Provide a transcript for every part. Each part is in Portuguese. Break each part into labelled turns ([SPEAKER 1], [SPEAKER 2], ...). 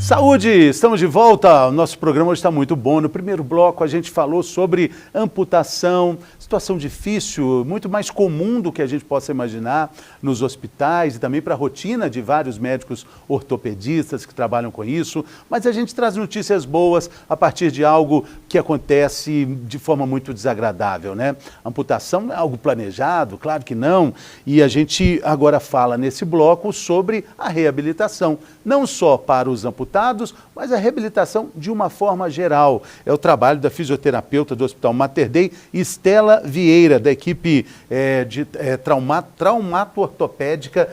[SPEAKER 1] Saúde, estamos de volta. O nosso programa hoje está muito bom. No primeiro bloco a gente falou sobre amputação, situação difícil, muito mais comum do que a gente possa imaginar nos hospitais e também para a rotina de vários médicos ortopedistas que trabalham com isso. Mas a gente traz notícias boas a partir de algo que acontece de forma muito desagradável, né? Amputação é algo planejado? Claro que não. E a gente agora fala nesse bloco sobre a reabilitação, não só para os amputados, mas a reabilitação de uma forma geral. É o trabalho da fisioterapeuta do Hospital Mater Dei, Estela Vieira, da equipe de traumato-ortopédica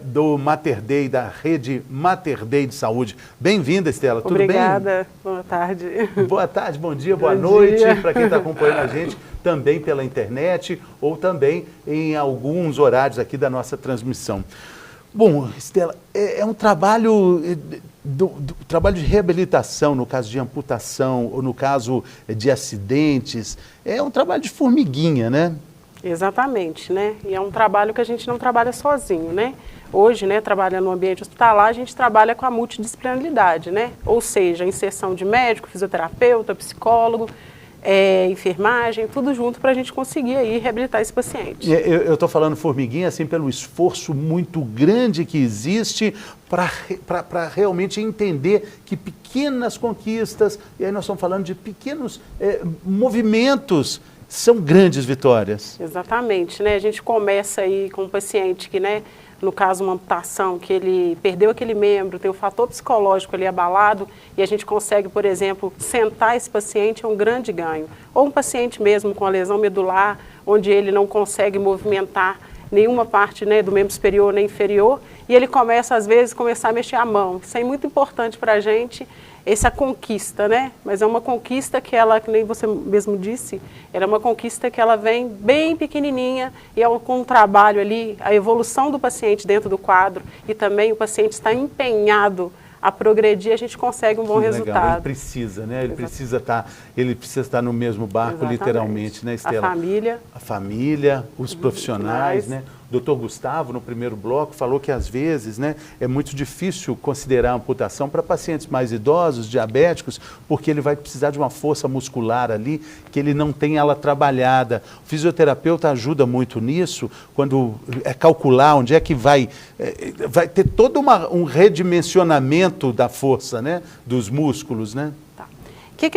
[SPEAKER 1] do Mater Dei, da rede Mater Dei de Saúde. Bem-vinda, Estela, tudo bem?
[SPEAKER 2] Obrigada, boa tarde.
[SPEAKER 1] Boa tarde, bom dia, boa noite, para quem está acompanhando a gente também pela internet ou também em alguns horários aqui da nossa transmissão. Bom, Estela, é um trabalho... trabalho de reabilitação, no caso de amputação ou no caso de acidentes, é um trabalho de formiguinha, né?
[SPEAKER 2] Exatamente, né? E é um trabalho que a gente não trabalha sozinho, né? Hoje, né, trabalhando no ambiente hospitalar, a gente trabalha com a multidisciplinaridade, né? Ou seja, a inserção de médico, fisioterapeuta, psicólogo, enfermagem, tudo junto para a gente conseguir aí reabilitar esse paciente.
[SPEAKER 1] Eu estou falando formiguinha assim pelo esforço muito grande que existe para realmente entender que pequenas conquistas, e aí nós estamos falando de pequenos movimentos, são grandes vitórias.
[SPEAKER 2] Exatamente, né? A gente começa aí com um paciente que, né, no caso uma amputação, que ele perdeu aquele membro, tem o fator psicológico ali abalado e a gente consegue, por exemplo, sentar esse paciente é um grande ganho. Ou um paciente mesmo com a lesão medular, onde ele não consegue movimentar nenhuma parte, né, do membro superior nem inferior e ele começa, às vezes, a mexer a mão. Isso é muito importante para a gente, essa conquista, né? Mas é uma conquista que ela, que nem você mesmo disse, era uma conquista que ela vem bem pequenininha e com um trabalho ali, a evolução do paciente dentro do quadro e também o paciente está empenhado a progredir, a gente consegue um bom resultado.
[SPEAKER 1] Ele precisa, né? Ele precisa estar no mesmo barco, exatamente, literalmente, né, Estela? A família, os profissionais, né? O Dr. Gustavo, no primeiro bloco, falou que às vezes, né, é muito difícil considerar a amputação para pacientes mais idosos, diabéticos, porque ele vai precisar de uma força muscular ali que ele não tem ela trabalhada. O fisioterapeuta ajuda muito nisso, quando calcular onde é que vai ter todo um redimensionamento da força, né, dos músculos, né?
[SPEAKER 2] Tá. O que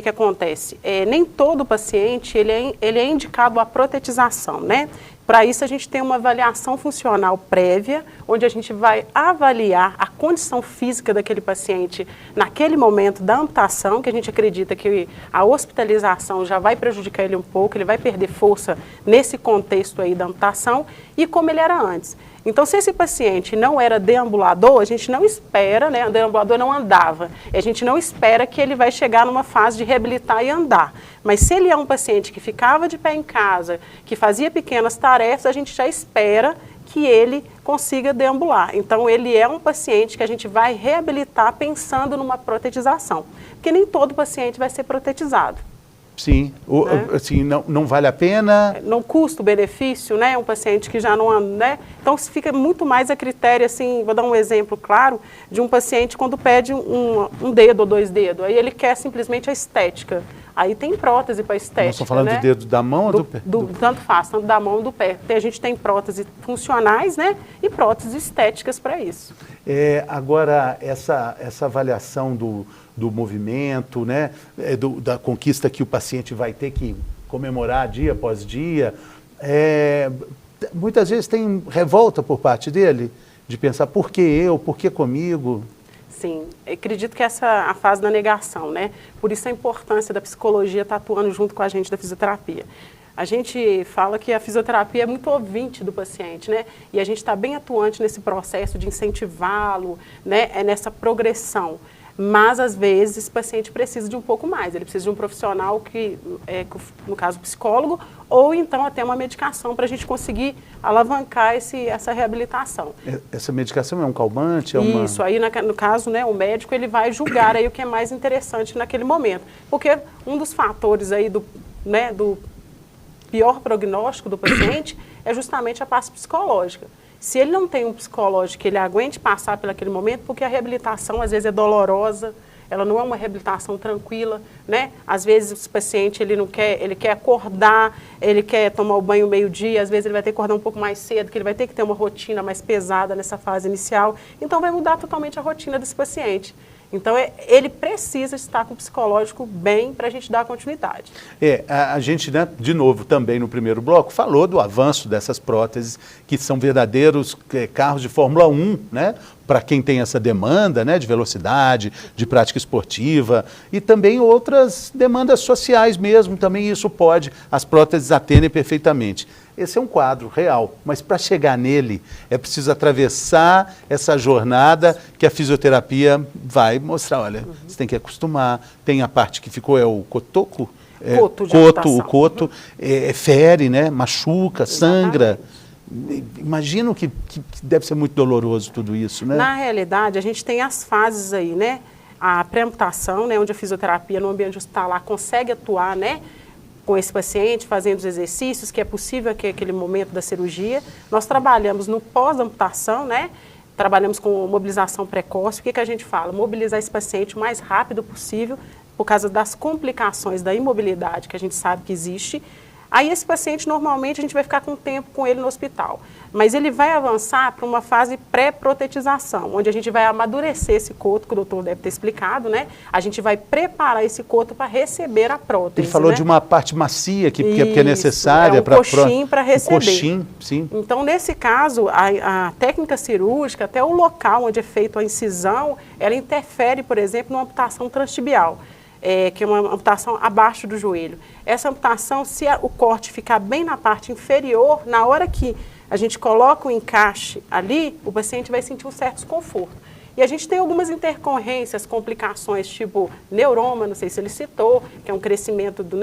[SPEAKER 2] acontece? Nem todo paciente ele é indicado a protetização, né? Para isso, a gente tem uma avaliação funcional prévia, onde a gente vai avaliar a condição física daquele paciente naquele momento da amputação, que a gente acredita que a hospitalização já vai prejudicar ele um pouco, ele vai perder força nesse contexto aí da amputação, e como ele era antes. Então, se esse paciente não era deambulador, a gente não espera, né? O deambulador não andava. A gente não espera que ele vai chegar numa fase de reabilitar e andar. Mas se ele é um paciente que ficava de pé em casa, que fazia pequenas tarefas, a gente já espera que ele consiga deambular. Então, ele é um paciente que a gente vai reabilitar pensando numa protetização. Porque nem todo paciente vai ser protetizado.
[SPEAKER 1] Sim, assim, não vale a pena.
[SPEAKER 2] Não custo-benefício, né? Um paciente que já não anda, né? Então, fica muito mais a critério, assim, vou dar um exemplo claro, de um paciente quando pede um dedo ou 2 dedos, aí ele quer simplesmente a estética. Aí tem prótese para estética. Nós
[SPEAKER 1] estamos falando, né, de dedo da mão ou do pé?
[SPEAKER 2] Tanto faz, tanto da mão ou do pé. A gente tem próteses funcionais, né? E próteses estéticas para isso.
[SPEAKER 1] Agora, essa avaliação do movimento, né, da conquista que o paciente vai ter que comemorar dia após dia, muitas vezes tem revolta por parte dele, de pensar, por que eu, por que comigo?
[SPEAKER 2] Sim, eu acredito que essa é a fase da negação, né? Por isso a importância da psicologia estar atuando junto com a gente da fisioterapia. A gente fala que a fisioterapia é muito ouvinte do paciente, né? E a gente está bem atuante nesse processo de incentivá-lo, né? Nessa progressão. Mas, às vezes, esse paciente precisa de um pouco mais. Ele precisa de um profissional que, no caso, psicólogo, ou então até uma medicação para a gente conseguir alavancar essa reabilitação.
[SPEAKER 1] Essa medicação é um calmante?
[SPEAKER 2] Isso, aí no caso, né, o médico ele vai julgar aí o que é mais interessante naquele momento. Porque um dos fatores aí do pior prognóstico do paciente é justamente a parte psicológica. Se ele não tem um psicológico que ele aguente passar por aquele momento, porque a reabilitação às vezes é dolorosa, ela não é uma reabilitação tranquila, né? Às vezes o paciente ele quer acordar, ele quer tomar o banho meio-dia, às vezes ele vai ter que acordar um pouco mais cedo, que ele vai ter que ter uma rotina mais pesada nessa fase inicial. Então vai mudar totalmente a rotina desse paciente. Então, ele precisa estar com o psicológico bem para a gente dar continuidade.
[SPEAKER 1] A gente, né, de novo, também no primeiro bloco, falou do avanço dessas próteses, que são verdadeiros carros de Fórmula 1, né? Para quem tem essa demanda, né, de velocidade, de prática esportiva, e também outras demandas sociais mesmo, também isso pode, as próteses atendem perfeitamente. Esse é um quadro real, mas para chegar nele é preciso atravessar essa jornada que a fisioterapia vai mostrar. Olha, você tem que acostumar, tem a parte que ficou, o cotoco, o coto, fere, né, machuca, sangra. Imagino que deve ser muito doloroso tudo isso, né?
[SPEAKER 2] Na realidade, a gente tem as fases aí, né? A pré-amputação, né, onde a fisioterapia no ambiente hospitalar consegue atuar, né, com esse paciente, fazendo os exercícios, que é possível aquele momento da cirurgia. Nós trabalhamos no pós-amputação, né? Trabalhamos com mobilização precoce. O que a gente fala? Mobilizar esse paciente o mais rápido possível, por causa das complicações da imobilidade que a gente sabe que existe. Aí esse paciente, normalmente, a gente vai ficar com tempo com ele no hospital. Mas ele vai avançar para uma fase pré-protetização, onde a gente vai amadurecer esse coto, que o doutor deve ter explicado, né? A gente vai preparar esse coto para receber a prótese.
[SPEAKER 1] Ele falou, né, de uma parte macia que é necessária para...
[SPEAKER 2] coxim para receber.
[SPEAKER 1] Coxim, sim.
[SPEAKER 2] Então, nesse caso, a técnica cirúrgica, até o local onde é feita a incisão, ela interfere, por exemplo, numa amputação transtibial. Que é uma amputação abaixo do joelho. Essa amputação, se o corte ficar bem na parte inferior, na hora que a gente coloca o encaixe ali, o paciente vai sentir um certo desconforto. E a gente tem algumas intercorrências, complicações, tipo neuroma, não sei se ele citou, que é um crescimento do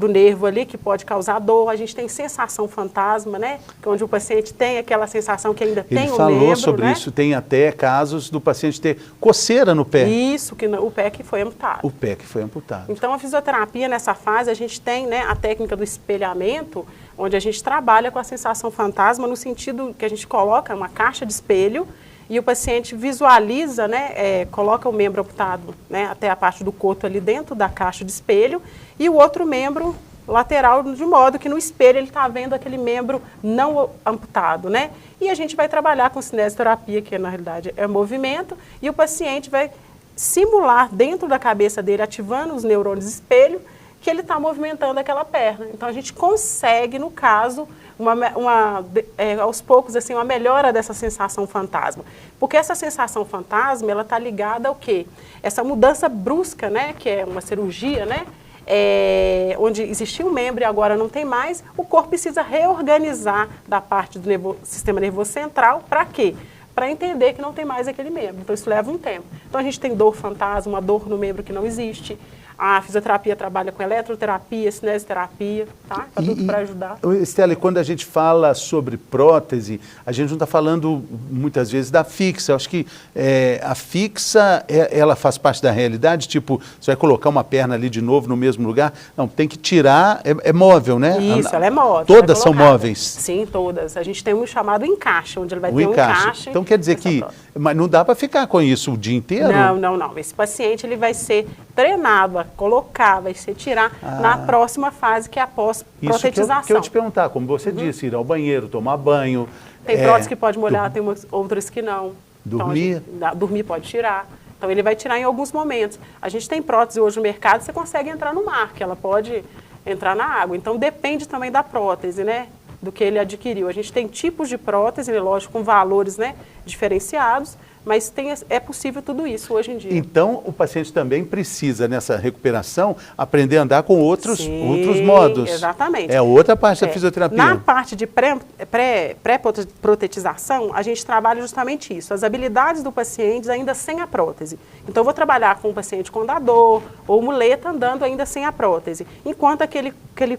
[SPEAKER 2] nervo ali, que pode causar dor. A gente tem sensação fantasma, né? Que é onde o paciente tem aquela sensação que ainda tem o membro.
[SPEAKER 1] Ele falou sobre isso, tem até casos do paciente ter coceira no pé.
[SPEAKER 2] Isso, o pé que foi amputado.
[SPEAKER 1] O pé que foi amputado.
[SPEAKER 2] Então, a fisioterapia, nessa fase, a gente tem, né, a técnica do espelhamento, onde a gente trabalha com a sensação fantasma, no sentido que a gente coloca uma caixa de espelho, e o paciente visualiza, né, coloca o membro amputado, né, até a parte do coto ali dentro da caixa de espelho, e o outro membro lateral, de modo que no espelho ele está vendo aquele membro não amputado, né? E a gente vai trabalhar com cinesioterapia, que na realidade é movimento, e o paciente vai simular dentro da cabeça dele, ativando os neurônios espelho, que ele está movimentando aquela perna. Então a gente consegue, no caso, aos poucos, assim, uma melhora dessa sensação fantasma. Porque essa sensação fantasma, ela está ligada ao quê? Essa mudança brusca, né, que é uma cirurgia, né, onde existia um membro e agora não tem mais, o corpo precisa reorganizar da parte do sistema nervoso central. Para quê? Para entender que não tem mais aquele membro. Então isso leva um tempo. Então a gente tem dor fantasma, uma dor no membro que não existe. A fisioterapia trabalha com eletroterapia, cinesioterapia, tá? Tudo para ajudar.
[SPEAKER 1] Estela, quando a gente fala sobre prótese, a gente não está falando muitas vezes da fixa. Eu acho que a fixa, ela faz parte da realidade, tipo, você vai colocar uma perna ali de novo no mesmo lugar? Não, tem que tirar, é móvel, né?
[SPEAKER 2] Isso, ela é móvel.
[SPEAKER 1] Todas são móveis?
[SPEAKER 2] Sim, todas. A gente tem um chamado encaixe, onde ele vai ter um encaixe.
[SPEAKER 1] Então quer dizer que, mas não dá para ficar com isso o dia inteiro?
[SPEAKER 2] Não. Esse paciente, ele vai ser treinado a colocar, vai ser tirar na próxima fase, que é a pós-protetização.
[SPEAKER 1] Isso que eu te perguntar, como você disse, ir ao banheiro, tomar banho.
[SPEAKER 2] Tem prótese que pode molhar, tem outras que não.
[SPEAKER 1] Dormir?
[SPEAKER 2] Então, dormir pode tirar. Então, ele vai tirar em alguns momentos. A gente tem prótese hoje no mercado, você consegue entrar no mar, que ela pode entrar na água. Então, depende também da prótese, né? Do que ele adquiriu. A gente tem tipos de prótese, lógico, com valores, né, diferenciados, mas é possível tudo isso hoje em dia.
[SPEAKER 1] Então, o paciente também precisa, nessa recuperação, aprender a andar com outros modos.
[SPEAKER 2] Exatamente.
[SPEAKER 1] É outra parte da fisioterapia.
[SPEAKER 2] Na parte de pré-protetização, a gente trabalha justamente isso, as habilidades do paciente ainda sem a prótese. Então, eu vou trabalhar com o paciente com andador ou muleta andando ainda sem a prótese, enquanto aquele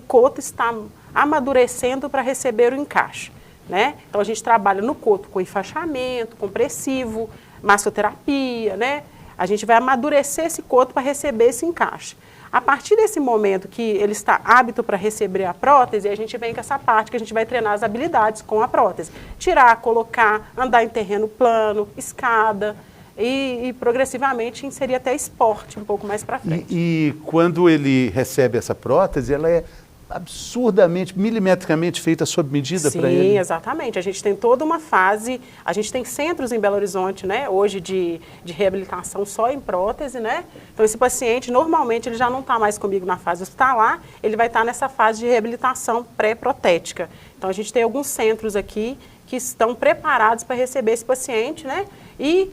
[SPEAKER 2] coto está amadurecendo para receber o encaixe. Né? Então, a gente trabalha no coto com enfaixamento, compressivo, massoterapia, né? A gente vai amadurecer esse coto para receber esse encaixe. A partir desse momento que ele está apto para receber a prótese, a gente vem com essa parte que a gente vai treinar as habilidades com a prótese. Tirar, colocar, andar em terreno plano, escada e progressivamente inserir até esporte um pouco mais para frente.
[SPEAKER 1] E quando ele recebe essa prótese, ela é absurdamente, milimetricamente feita sob medida para ele?
[SPEAKER 2] Sim, exatamente. A gente tem toda uma fase, a gente tem centros em Belo Horizonte, né, hoje de reabilitação só em prótese, né? Então esse paciente, normalmente, ele já não está mais comigo na fase hospitalar, ele vai estar nessa fase de reabilitação pré-protética. Então a gente tem alguns centros aqui que estão preparados para receber esse paciente, né, e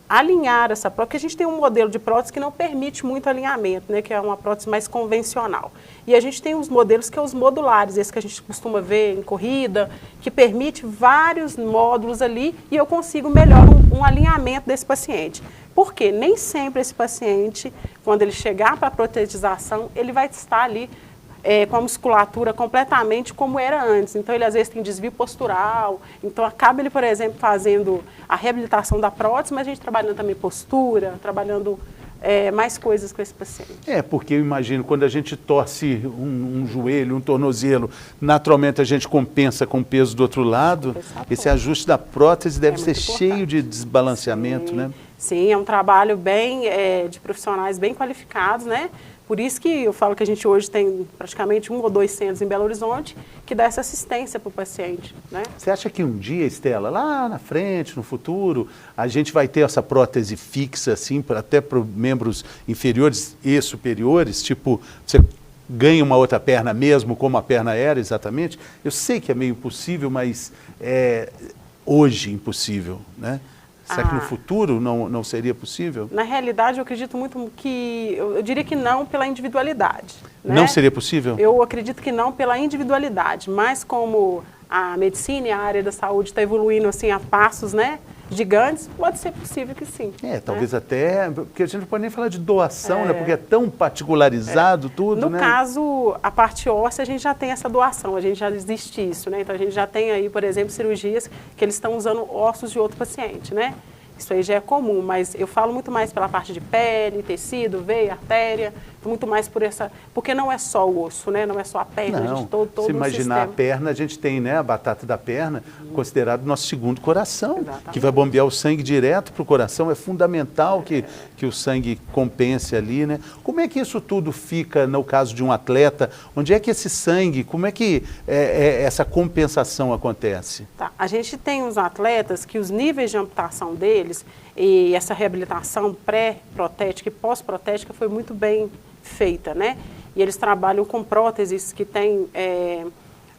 [SPEAKER 2] alinhar essa prótese, porque a gente tem um modelo de prótese que não permite muito alinhamento, né, que é uma prótese mais convencional. E a gente tem os modelos que são os modulares, esse que a gente costuma ver em corrida, que permite vários módulos ali e eu consigo melhor um alinhamento desse paciente. Porque nem sempre esse paciente, quando ele chegar para a protetização, ele vai estar ali com a musculatura completamente como era antes. Então, ele às vezes tem desvio postural. Então, acaba ele, por exemplo, fazendo a reabilitação da prótese, mas a gente trabalhando também postura, trabalhando mais coisas com esse paciente.
[SPEAKER 1] Porque eu imagino, quando a gente torce um joelho, um tornozelo, naturalmente a gente compensa com o peso do outro lado. Esse ajuste da prótese deve ser cheio de desbalanceamento, né?
[SPEAKER 2] Sim, é um trabalho bem de profissionais bem qualificados, né? Por isso que eu falo que a gente hoje tem praticamente 1 ou 2 centros em Belo Horizonte que dá essa assistência para o paciente, né?
[SPEAKER 1] Você acha que um dia, Estela, lá na frente, no futuro, a gente vai ter essa prótese fixa, assim, até para membros inferiores e superiores? Tipo, você ganha uma outra perna mesmo, como a perna era exatamente? Eu sei que é meio impossível, mas é hoje impossível, né? Será que no futuro não seria possível?
[SPEAKER 2] Na realidade, eu acredito muito que, eu diria que não pela individualidade. Né?
[SPEAKER 1] Não seria possível?
[SPEAKER 2] Eu acredito que não pela individualidade, mas como a medicina e a área da saúde está evoluindo assim a passos, né, gigantes, pode ser possível que sim.
[SPEAKER 1] Talvez até, porque a gente não pode nem falar de doação, né, porque é tão particularizado tudo, né?
[SPEAKER 2] No caso, a parte óssea, a gente já tem essa doação, a gente já existe isso, né? Então, a gente já tem aí, por exemplo, cirurgias que eles estão usando ossos de outro paciente, né? Isso aí já é comum, mas eu falo muito mais pela parte de pele, tecido, veia, artéria, muito mais por essa... Porque não é só o osso, né? Não é só a perna, a gente todo
[SPEAKER 1] se imaginar a perna, a gente tem, né, a batata da perna, considerado nosso segundo coração, que vai bombear o sangue direto para o coração. É fundamental que o sangue compense ali, né? Como é que isso tudo fica no caso de um atleta? Onde é que esse sangue, como é que essa compensação acontece?
[SPEAKER 2] Tá. A gente tem os atletas que os níveis de amputação deles e essa reabilitação pré-protética e pós-protética foi muito bem feita, né? E eles trabalham com próteses que têm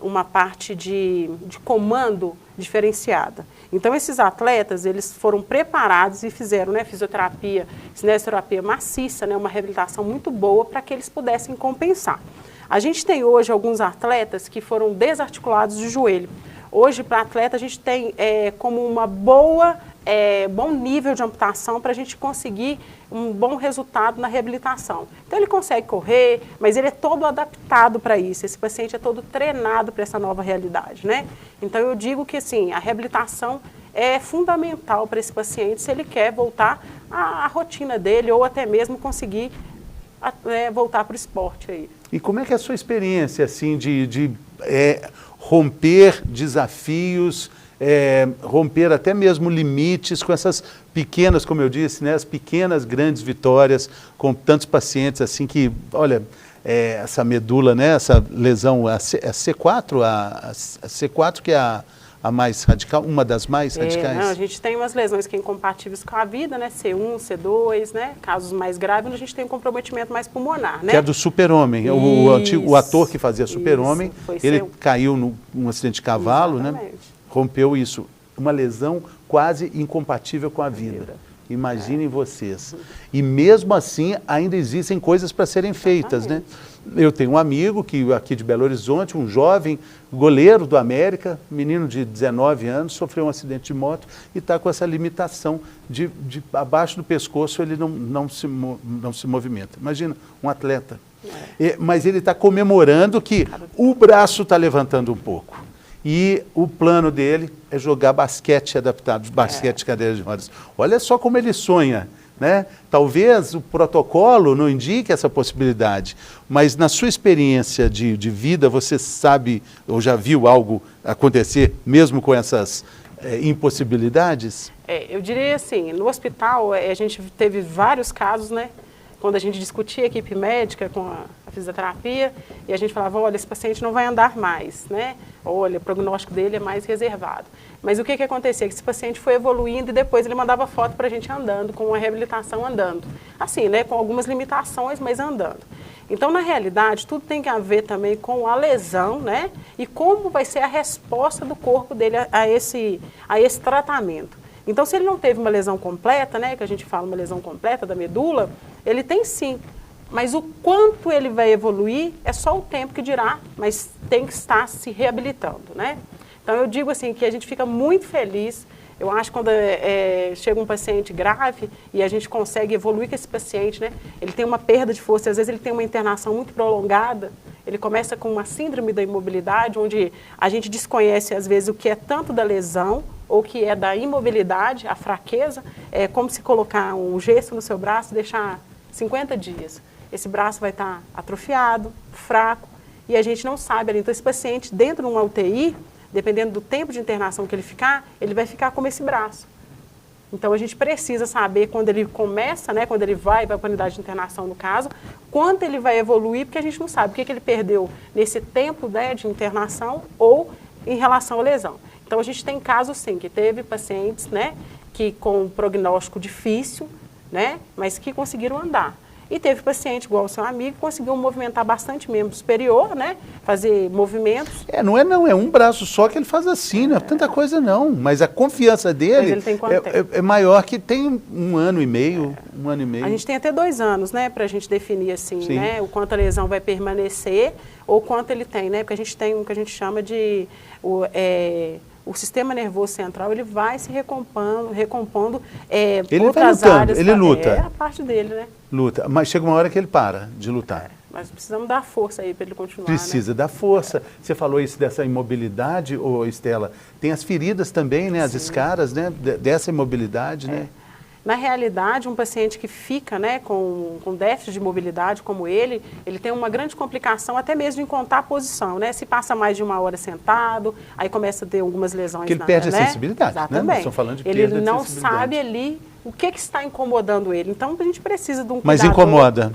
[SPEAKER 2] uma parte de comando diferenciada. Então, esses atletas, eles foram preparados e fizeram, né, fisioterapia, cinesioterapia maciça, né, uma reabilitação muito boa para que eles pudessem compensar. A gente tem hoje alguns atletas que foram desarticulados de joelho. Hoje, para atleta, a gente tem como uma bom nível de amputação para a gente conseguir um bom resultado na reabilitação. Então, ele consegue correr, mas ele é todo adaptado para isso. Esse paciente é todo treinado para essa nova realidade, né? Então, eu digo que, assim, a reabilitação é fundamental para esse paciente se ele quer voltar à rotina dele ou até mesmo conseguir voltar para o esporte aí.
[SPEAKER 1] E como é que é a sua experiência, assim, de romper desafios, romper até mesmo limites com essas pequenas, como eu disse, né, as pequenas grandes vitórias com tantos pacientes assim que, olha, essa medula, né, essa lesão, a C4, a C4 que é a mais radical, uma das mais radicais?
[SPEAKER 2] Não, a gente tem umas lesões que são incompatíveis com a vida, né? C1, C2, né? Casos mais graves, onde a gente tem um comprometimento mais pulmonar, né?
[SPEAKER 1] Que é do Super-Homem. O ator que fazia Super-Homem, ele caiu num acidente de cavalo, né? Rompeu isso. Uma lesão quase incompatível com a vida. Imaginem vocês. E mesmo assim, ainda existem coisas para serem feitas, né? Eu tenho um amigo aqui de Belo Horizonte, um jovem goleiro do América, menino de 19 anos, sofreu um acidente de moto e está com essa limitação de abaixo do pescoço ele não se movimenta. Imagina, um atleta. Mas ele está comemorando que o braço está levantando um pouco. E o plano dele é jogar basquete adaptado, basquete de cadeira de rodas. Olha só como ele sonha, né? Talvez o protocolo não indique essa possibilidade, mas na sua experiência de vida, você sabe ou já viu algo acontecer mesmo com essas impossibilidades?
[SPEAKER 2] Eu diria assim, no hospital a gente teve vários casos, né? Quando a gente discutia a equipe médica com a fisioterapia, e a gente falava, olha, esse paciente não vai andar mais, né? Olha, o prognóstico dele é mais reservado. Mas o que acontecia? Que esse paciente foi evoluindo e depois ele mandava foto para a gente andando, com a reabilitação andando. Assim, né? Com algumas limitações, mas andando. Então, na realidade, tudo tem que ver também com a lesão, né? E como vai ser a resposta do corpo dele a esse tratamento. Então, se ele não teve uma lesão completa, né, que a gente fala uma lesão completa da medula, ele tem sim. Mas o quanto ele vai evoluir é só o tempo que dirá, mas tem que estar se reabilitando, né? Então, eu digo assim que a gente fica muito feliz. Eu acho que quando chega um paciente grave e a gente consegue evoluir com esse paciente, né, ele tem uma perda de força, às vezes ele tem uma internação muito prolongada, ele começa com uma síndrome da imobilidade, onde a gente desconhece, às vezes, o que é tanto da lesão ou que é da imobilidade, a fraqueza, é como se colocar um gesso no seu braço e deixar 50 dias. Esse braço vai estar atrofiado, fraco, e a gente não sabe ali. Então, esse paciente, dentro de uma UTI, dependendo do tempo de internação que ele ficar, ele vai ficar como esse braço. Então, a gente precisa saber quando ele começa, né, quando ele vai para a unidade de internação, no caso, quanto ele vai evoluir, porque a gente não sabe o que ele perdeu nesse tempo, né, de internação ou em relação à lesão. Então, a gente tem casos, sim, que teve pacientes, né, que com um prognóstico difícil, né, mas que conseguiram andar. E teve paciente, igual o seu amigo, que conseguiu movimentar bastante membro superior, né, fazer movimentos.
[SPEAKER 1] Não, é um braço só que ele faz assim, não é tanta coisa não, mas a confiança dele
[SPEAKER 2] ele tem quanto tempo?
[SPEAKER 1] É maior, que tem um ano e meio.
[SPEAKER 2] A gente tem até 2 anos, né, para a gente definir assim,
[SPEAKER 1] sim,
[SPEAKER 2] né, o quanto a lesão vai permanecer ou quanto ele tem, né, porque a gente tem o que a gente chama de o sistema nervoso central, ele vai se recompondo
[SPEAKER 1] ele
[SPEAKER 2] outras
[SPEAKER 1] vai lutando,
[SPEAKER 2] áreas.
[SPEAKER 1] ele luta.
[SPEAKER 2] É a parte dele, né?
[SPEAKER 1] Luta, mas chega uma hora que ele para de lutar.
[SPEAKER 2] Mas precisamos dar força aí para ele continuar.
[SPEAKER 1] Precisa, né, dar força. Você falou isso dessa imobilidade, ô Estela, tem as feridas também, né, as escaras, né, dessa imobilidade, né?
[SPEAKER 2] Na realidade, um paciente que fica, né, com déficit de mobilidade como ele tem uma grande complicação até mesmo em contar a posição, né? Se passa mais de 1 hora sentado, aí começa a ter algumas lesões.
[SPEAKER 1] Porque ele perde
[SPEAKER 2] né?
[SPEAKER 1] a sensibilidade,
[SPEAKER 2] exatamente,
[SPEAKER 1] né? Nós estamos falando de perda
[SPEAKER 2] ele não
[SPEAKER 1] de sensibilidade.
[SPEAKER 2] sabe ali o que está incomodando ele. Então, a gente precisa de um cuidador.
[SPEAKER 1] Mas incomoda.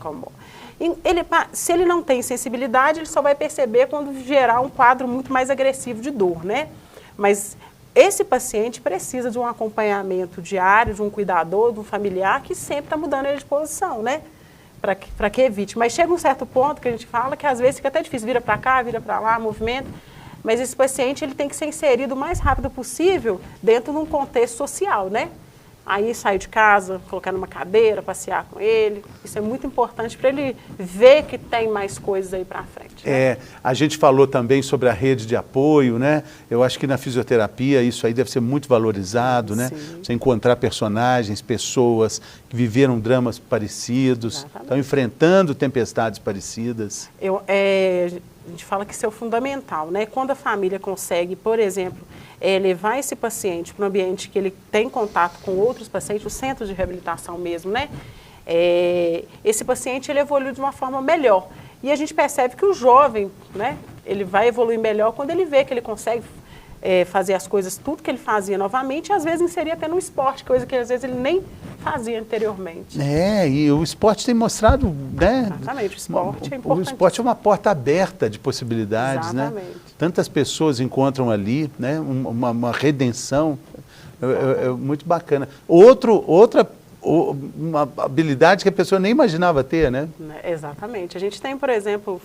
[SPEAKER 2] Se ele não tem sensibilidade, ele só vai perceber quando gerar um quadro muito mais agressivo de dor, né? Mas esse paciente precisa de um acompanhamento diário, de um cuidador, de um familiar que sempre está mudando ele de posição, né? Para que evite. Mas chega um certo ponto que a gente fala que às vezes fica até difícil, vira para cá, vira para lá, movimento. Mas esse paciente ele tem que ser inserido o mais rápido possível dentro de um contexto social, né? Aí sair de casa, colocar numa cadeira, passear com ele. Isso é muito importante para ele ver que tem mais coisas aí para frente. Né?
[SPEAKER 1] A gente falou também sobre a rede de apoio, né? Eu acho que na fisioterapia isso aí deve ser muito valorizado, né? Você encontrar personagens, pessoas que viveram dramas parecidos,
[SPEAKER 2] exatamente,
[SPEAKER 1] estão enfrentando tempestades parecidas.
[SPEAKER 2] A gente fala que isso é o fundamental, né? Quando a família consegue, por exemplo, levar esse paciente para um ambiente que ele tem contato com outros pacientes, o centro de reabilitação mesmo, né? Esse paciente ele evolui de uma forma melhor. E a gente percebe que o jovem, né? Ele vai evoluir melhor quando ele vê que ele consegue fazer as coisas, tudo que ele fazia novamente, e às vezes inserir até no esporte, coisa que às vezes ele nem fazia anteriormente.
[SPEAKER 1] E o esporte tem mostrado, né?
[SPEAKER 2] Exatamente, o esporte é importante.
[SPEAKER 1] O esporte é uma porta aberta de possibilidades,
[SPEAKER 2] exatamente,
[SPEAKER 1] né? Tantas pessoas encontram ali, né? Uma redenção, é muito bacana. Uma habilidade que a pessoa nem imaginava ter, né?
[SPEAKER 2] Exatamente. A gente tem, por exemplo,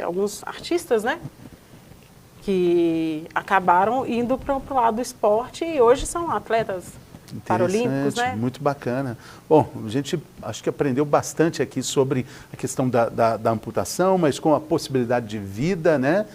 [SPEAKER 2] alguns artistas, né? Que acabaram indo para o lado do esporte e hoje são atletas paralímpicos, né?
[SPEAKER 1] Muito bacana. Bom, a gente acho que aprendeu bastante aqui sobre a questão da amputação, mas com a possibilidade de vida, né?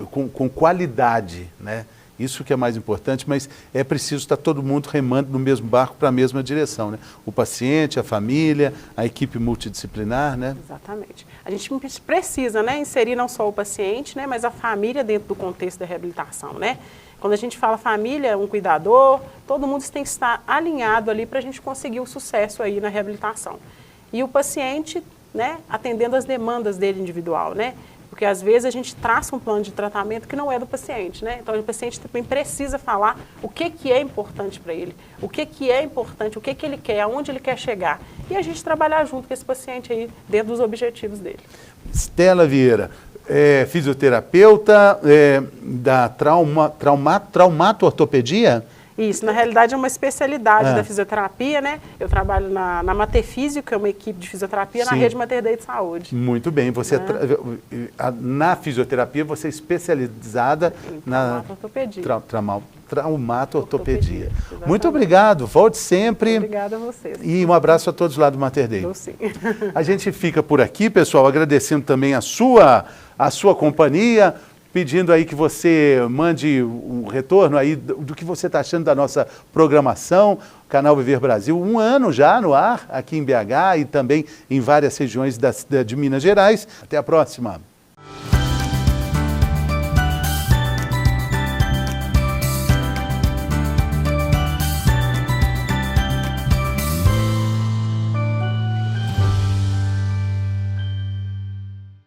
[SPEAKER 1] Com qualidade, né? Isso que é mais importante, mas é preciso estar todo mundo remando no mesmo barco para a mesma direção, né? O paciente, a família, a equipe multidisciplinar, né?
[SPEAKER 2] Exatamente. A gente precisa, né, inserir não só o paciente, né, mas a família dentro do contexto da reabilitação, né? Quando a gente fala família, um cuidador, todo mundo tem que estar alinhado ali para a gente conseguir o sucesso aí na reabilitação. E o paciente, né, atendendo as demandas dele individual, né? Porque às vezes a gente traça um plano de tratamento que não é do paciente, né? Então o paciente também precisa falar o que é importante para ele, o que é importante, o que ele quer, aonde ele quer chegar. E a gente trabalhar junto com esse paciente aí, dentro dos objetivos dele.
[SPEAKER 1] Stella Vieira, fisioterapeuta da traumato-ortopedia?
[SPEAKER 2] Isso, na realidade é uma especialidade da fisioterapia, né? Eu trabalho na Materfísio, que é uma equipe de fisioterapia, na Rede Mater Dei de Saúde.
[SPEAKER 1] Muito bem, você na fisioterapia você é especializada na traumato-ortopedia. Muito obrigado, volte sempre.
[SPEAKER 2] Obrigada a vocês.
[SPEAKER 1] E um abraço a todos lá do Mater Dei.
[SPEAKER 2] Sim.
[SPEAKER 1] A gente fica por aqui, pessoal, agradecendo também a sua companhia, pedindo aí que você mande um retorno aí do que você está achando da nossa programação, Canal Viver Brasil, 1 ano já no ar, aqui em BH e também em várias regiões de Minas Gerais. Até a próxima.